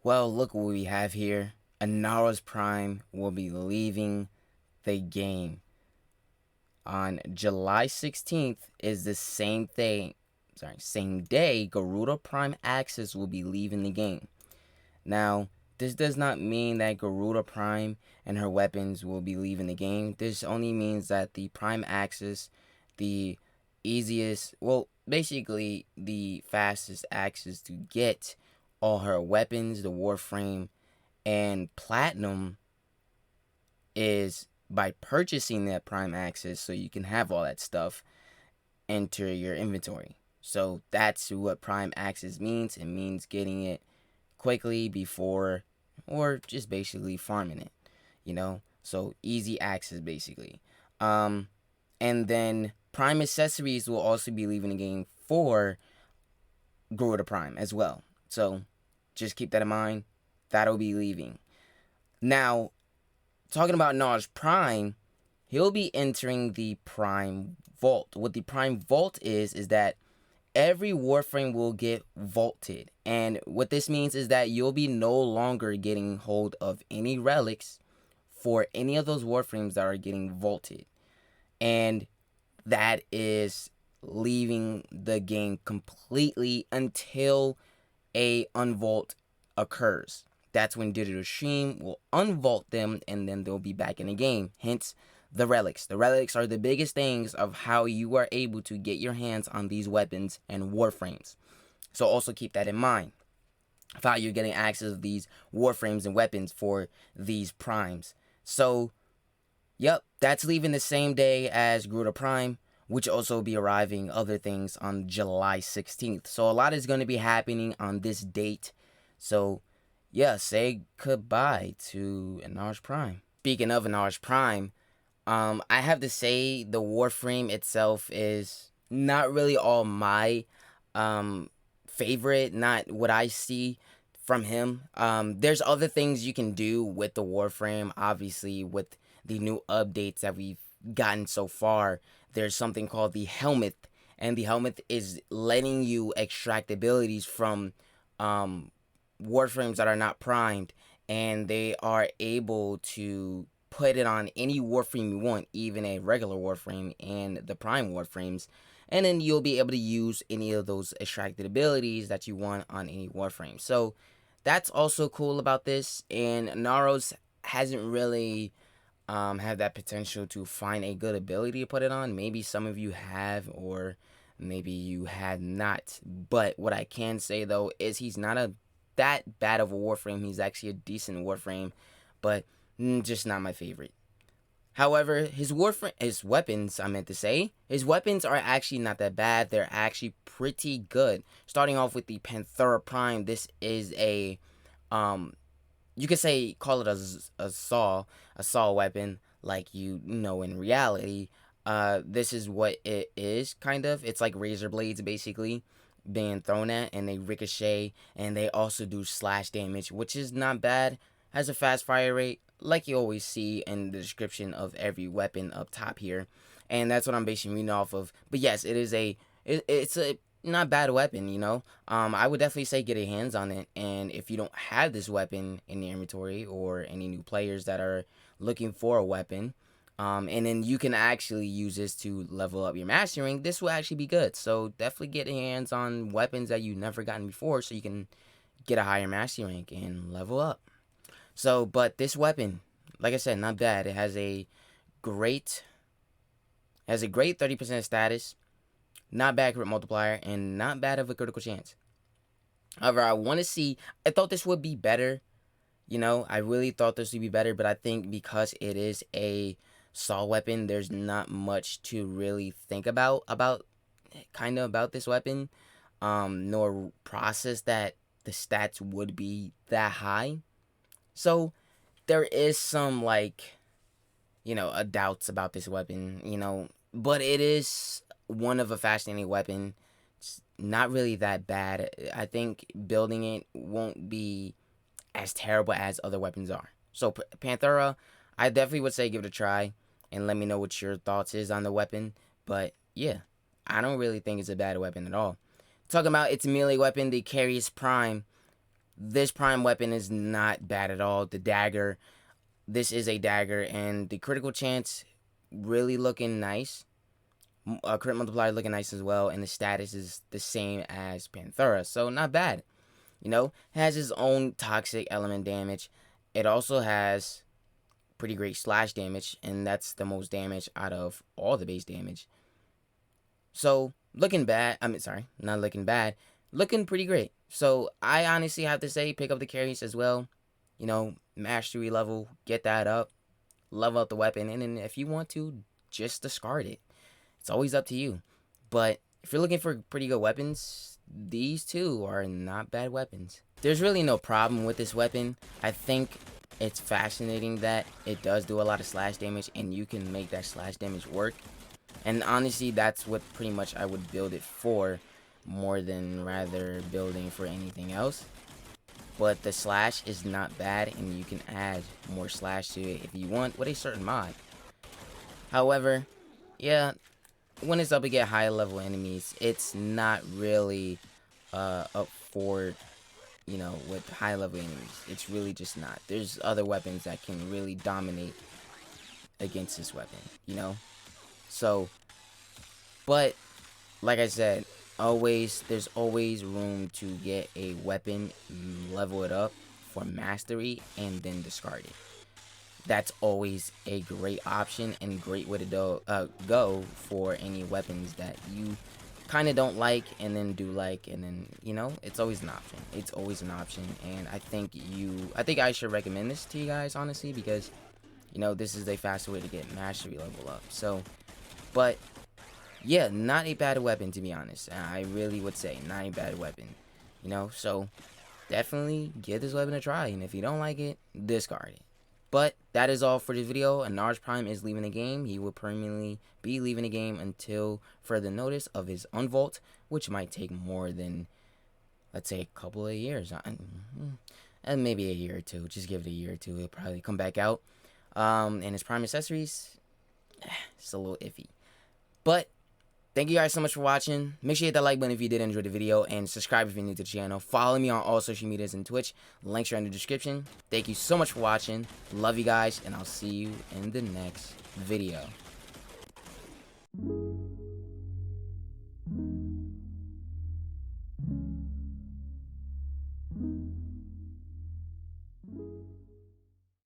Well, look what we have here. Inaros Prime will be leaving the game on July 16th. Is the same day Garuda Prime Access will be leaving the game. Now, this does not mean that Garuda Prime and her weapons will be leaving the game. This only means that the Prime Access, the easiest, well, basically the fastest access to get all her weapons, the Warframe, and Platinum, is by purchasing that Prime Access so you can have all that stuff enter your inventory. So that's what Prime Access means. It means getting it quickly before, or just basically farming it, so easy access basically. And then Prime accessories will also be leaving the game for Garuda Prime as well, so just keep that in mind. That'll be leaving. Now, talking about Naj Prime, he'll be entering the Prime Vault. What the Prime Vault is that every Warframe will get vaulted. And what this means is that you'll be no longer getting hold of any relics for any of those Warframes that are getting vaulted. And that is leaving the game completely until a unvault occurs. That's when Digital Stream will unvault them, and then they'll be back in the game. Hence, the relics. The relics are the biggest things of how you are able to get your hands on these weapons and Warframes. So also keep that in mind of how you're getting access to these Warframes and weapons for these primes. So, yep, that's leaving the same day as Garuda Prime, which also be arriving other things on July 16th. So a lot is going to be happening on this date. So, yeah, say goodbye to Inaros Prime. Speaking of Inaros Prime, I have to say the Warframe itself is not really all my favorite, not what I see from him. There's other things you can do with the Warframe, obviously, with the new updates that we've gotten so far. There's something called the helmet, and the helmet is letting you extract abilities from Warframes that are not primed, and they are able to put it on any Warframe you want, even a regular Warframe and the Prime Warframes, and then you'll be able to use any of those extracted abilities that you want on any Warframe. So that's also cool about this, and Naros hasn't really have that potential to find a good ability to put it on. Maybe some of you have, or maybe you had not. But what I can say though is he's not that bad of a Warframe. He's actually a decent Warframe, but just not my favorite. However, his weapons, his weapons are actually not that bad. They're actually pretty good. Starting off with the Khora Prime, this is a you could say, call it a saw weapon, like in reality. This is what it is, kind of. It's like razor blades basically being thrown at, and they ricochet, and they also do slash damage, which is not bad. Has a fast fire rate, like you always see in the description of every weapon up top here, and that's what I'm basing reading off of. But yes, it's a not bad weapon. I would definitely say get your hands on it, and if you don't have this weapon in your inventory, or any new players that are looking for a weapon, and then you can actually use this to level up your mastering, this will actually be good. So definitely get your hands on weapons that you've never gotten before, so you can get a higher mastery rank and level up. So, but this weapon, like I said, not bad. It has a great 30% status, not bad crit multiplier, and not bad of a critical chance. However, I thought this would be better. I really thought this would be better, but I think because it is a saw weapon, there's not much to really think about this weapon, nor process that the stats would be that high. So there is some doubts about this weapon, but it is one of a fascinating weapon. It's not really that bad. I think building it won't be as terrible as other weapons are. So Khora, I definitely would say give it a try, and let me know what your thoughts is on the weapon. But yeah, I don't really think it's a bad weapon at all. Talking about its melee weapon, the Khora Prime. This prime weapon is not bad at all. The dagger, this is a dagger, and the critical chance really looking nice. Crit multiplier looking nice as well, and the status is the same as Panthera, so not bad. You know, it has its own toxic element damage. It also has pretty great slash damage, and that's the most damage out of all the base damage. So looking bad, not looking bad, looking pretty great. So I honestly have to say, pick up the carries as well. You know, mastery level, get that up, level up the weapon, and then if you want to, just discard it. It's always up to you. But if you're looking for pretty good weapons, these two are not bad weapons. There's really no problem with this weapon. I think it's fascinating that it does do a lot of slash damage, and you can make that slash damage work. And honestly, that's what pretty much I would build it for, more than rather building for anything else. But the slash is not bad, and you can add more slash to it if you want with a certain mod. However, yeah, when it's up against high level enemies, it's not really up for, you know, with high level enemies. It's really just not. There's other weapons that can really dominate against this weapon, you know? So, but like I said, there's always room to get a weapon, level it up for mastery, and then discard it. That's always a great option and great way to go for any weapons that you kind of don't like and then do like, and then, you know, it's always an option. It's always an option, and I think I should recommend this to you guys, honestly, because, you know, this is a faster way to get mastery level up. So, but yeah, not a bad weapon, to be honest. I really would say not a bad weapon, you know. So definitely give this weapon a try, and if you don't like it, discard it. But that is all for this video. Inaros Prime is leaving the game. He will permanently be leaving the game until further notice of his unvault, which might take more than, let's say, a couple of years. And maybe a year or two. Just give it a year or two. He'll probably come back out. And his Prime accessories, it's a little iffy. But thank you guys so much for watching. Make sure you hit that like button if you did enjoy the video, and subscribe if you're new to the channel. Follow me on all social medias and Twitch. Links are in the description. Thank you so much for watching. Love you guys, and I'll see you in the next video.